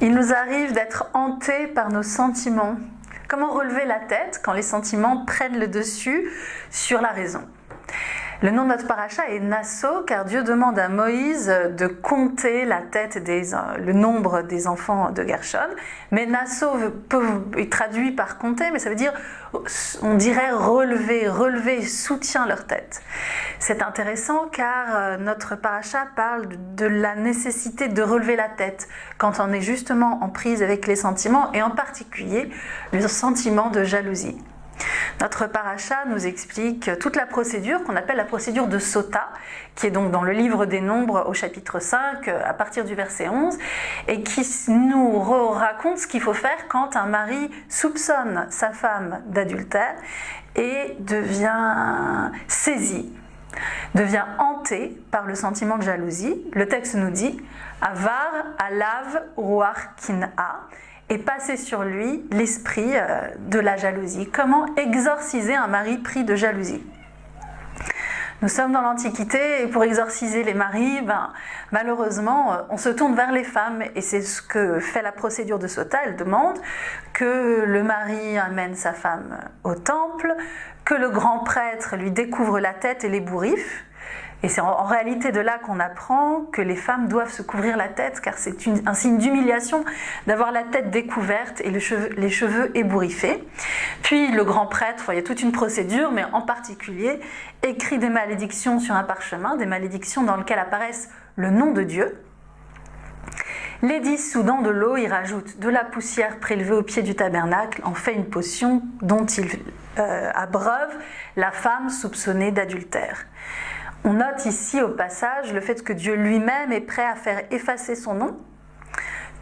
Il nous arrive d'être hantés par nos sentiments. Comment relever la tête quand les sentiments prennent le dessus sur la raison? Le nom de notre paracha est Nasso, car Dieu demande à Moïse de compter le nombre des enfants de Gershon. Mais Nasso est traduit par compter, mais ça veut dire, on dirait relever, soutient leur tête. C'est intéressant car notre paracha parle de la nécessité de relever la tête quand on est justement en prise avec les sentiments, et en particulier le sentiment de jalousie. Notre paracha nous explique toute la procédure qu'on appelle la procédure de Sota, qui est donc dans le livre des Nombres au chapitre 5, à partir du verset 11, et qui nous raconte ce qu'il faut faire quand un mari soupçonne sa femme d'adultère et devient saisi, devient hanté par le sentiment de jalousie. Le texte nous dit « Avar alav ruach kin'a » et passer sur lui l'esprit de la jalousie. Comment exorciser un mari pris de jalousie? Nous sommes dans l'Antiquité et pour exorciser les maris, malheureusement, on se tourne vers les femmes et c'est ce que fait la procédure de Sota. Elle demande que le mari amène sa femme au temple, que le grand prêtre lui découvre la tête et les bourrifs. Et c'est en réalité de là qu'on apprend que les femmes doivent se couvrir la tête, car c'est un signe d'humiliation d'avoir la tête découverte et les cheveux ébouriffés. Puis le grand prêtre, il y a toute une procédure, mais en particulier écrit des malédictions sur un parchemin, des malédictions dans lesquelles apparaissent le nom de Dieu. Les 10 soudant de l'eau, il rajoute de la poussière prélevée au pied du tabernacle, en fait une potion dont il abreuve la femme soupçonnée d'adultère. On note ici au passage le fait que Dieu lui-même est prêt à faire effacer son nom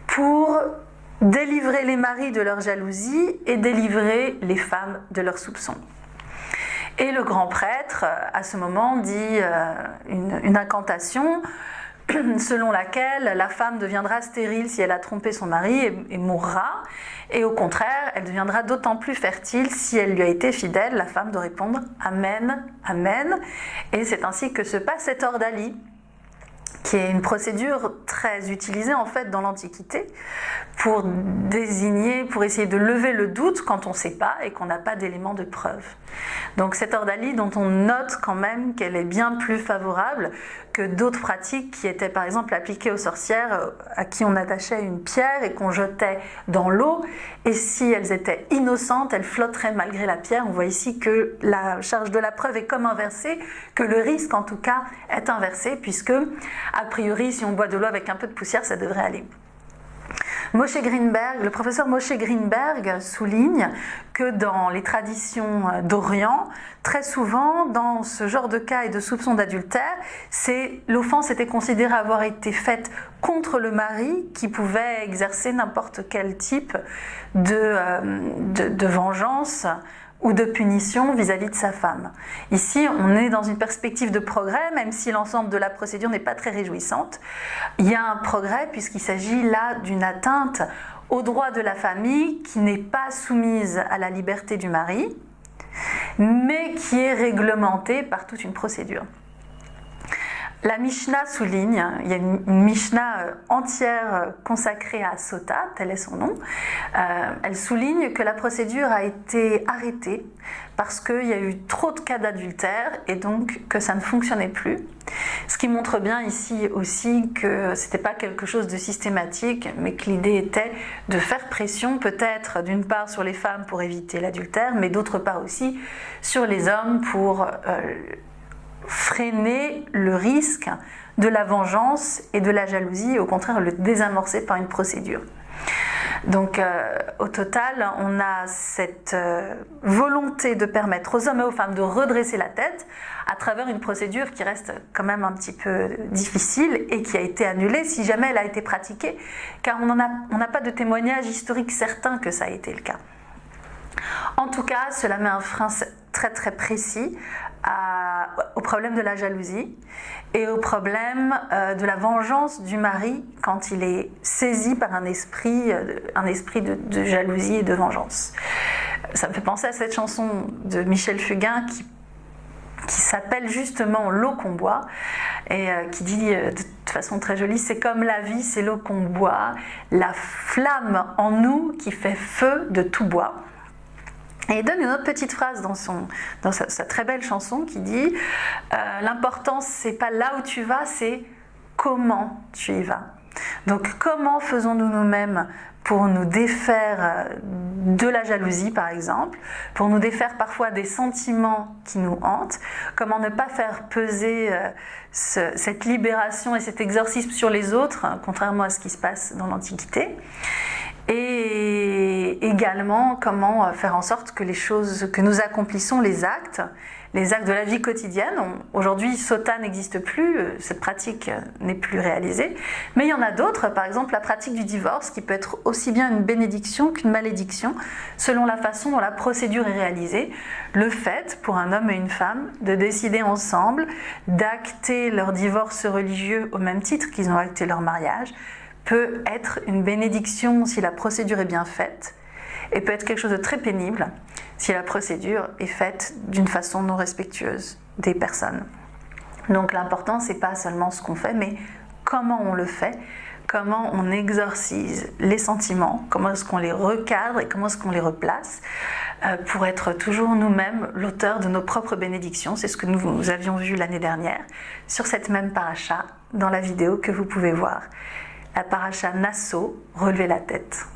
pour délivrer les maris de leur jalousie et délivrer les femmes de leurs soupçons. Et le grand prêtre, à ce moment, dit une incantation selon laquelle la femme deviendra stérile si elle a trompé son mari et mourra. Et au contraire, elle deviendra d'autant plus fertile si elle lui a été fidèle. La femme doit répondre « Amen, Amen ». Et c'est ainsi que se passe cette ordalie, qui est une procédure très utilisée en fait dans l'Antiquité pour essayer de lever le doute quand on ne sait pas et qu'on n'a pas d'éléments de preuve. Donc cette ordalie dont on note quand même qu'elle est bien plus favorable que d'autres pratiques qui étaient par exemple appliquées aux sorcières à qui on attachait une pierre et qu'on jetait dans l'eau, et si elles étaient innocentes, elles flotteraient malgré la pierre. On voit ici que la charge de la preuve est comme inversée, que le risque en tout cas est inversé, puisque a priori si on boit de l'eau avec un peu de poussière, ça devrait aller. Le professeur Moshe Greenberg souligne que dans les traditions d'Orient, très souvent, dans ce genre de cas et de soupçons d'adultère, l'offense était considérée avoir été faite contre le mari qui pouvait exercer n'importe quel type de vengeance ou de punition vis-à-vis de sa femme. Ici, on est dans une perspective de progrès, même si l'ensemble de la procédure n'est pas très réjouissante. Il y a un progrès puisqu'il s'agit là d'une atteinte au droit de la famille qui n'est pas soumise à la liberté du mari, mais qui est réglementée par toute une procédure. La Mishnah souligne, il y a une Mishnah entière consacrée à Sota, tel est son nom, elle souligne que la procédure a été arrêtée parce qu'il y a eu trop de cas d'adultère et donc que ça ne fonctionnait plus. Ce qui montre bien ici aussi que ce n'était pas quelque chose de systématique, mais que l'idée était de faire pression peut-être d'une part sur les femmes pour éviter l'adultère, mais d'autre part aussi sur les hommes pour freiner le risque de la vengeance et de la jalousie, et au contraire le désamorcer par une procédure. Donc au total, on a cette volonté de permettre aux hommes et aux femmes de redresser la tête à travers une procédure qui reste quand même un petit peu difficile et qui a été annulée si jamais elle a été pratiquée, car on n'a pas de témoignage historique certain que ça a été le cas. En tout cas, cela met un frein très très précis au problème de la jalousie et au problème de la vengeance du mari quand il est saisi par un esprit de jalousie et de vengeance. Ça me fait penser à cette chanson de Michel Fugain qui s'appelle justement l'eau qu'on boit et qui dit de façon très jolie, c'est comme la vie, c'est l'eau qu'on boit, la flamme en nous qui fait feu de tout bois. Et il donne une autre petite phrase dans sa très belle chanson qui dit l'important c'est pas là où tu vas, c'est comment tu y vas. Donc comment faisons-nous nous-mêmes pour nous défaire de la jalousie par exemple, pour nous défaire parfois des sentiments qui nous hantent, comment ne pas faire peser cette libération et cet exorcisme sur les autres, contrairement à ce qui se passe dans l'Antiquité. Et également comment faire en sorte que les choses que nous accomplissons, les actes de la vie quotidienne, aujourd'hui Sota n'existe plus, cette pratique n'est plus réalisée, mais il y en a d'autres, par exemple la pratique du divorce qui peut être aussi bien une bénédiction qu'une malédiction selon la façon dont la procédure est réalisée. Le fait pour un homme et une femme de décider ensemble d'acter leur divorce religieux au même titre qu'ils ont acté leur mariage peut être une bénédiction si la procédure est bien faite et peut être quelque chose de très pénible si la procédure est faite d'une façon non respectueuse des personnes. Donc l'important c'est pas seulement ce qu'on fait mais comment on le fait, comment on exorcise les sentiments, comment est-ce qu'on les recadre et comment est-ce qu'on les replace pour être toujours nous-mêmes l'auteur de nos propres bénédictions. C'est ce que nous avions vu l'année dernière sur cette même paracha dans la vidéo que vous pouvez voir. La paracha Nasso, relevez la tête.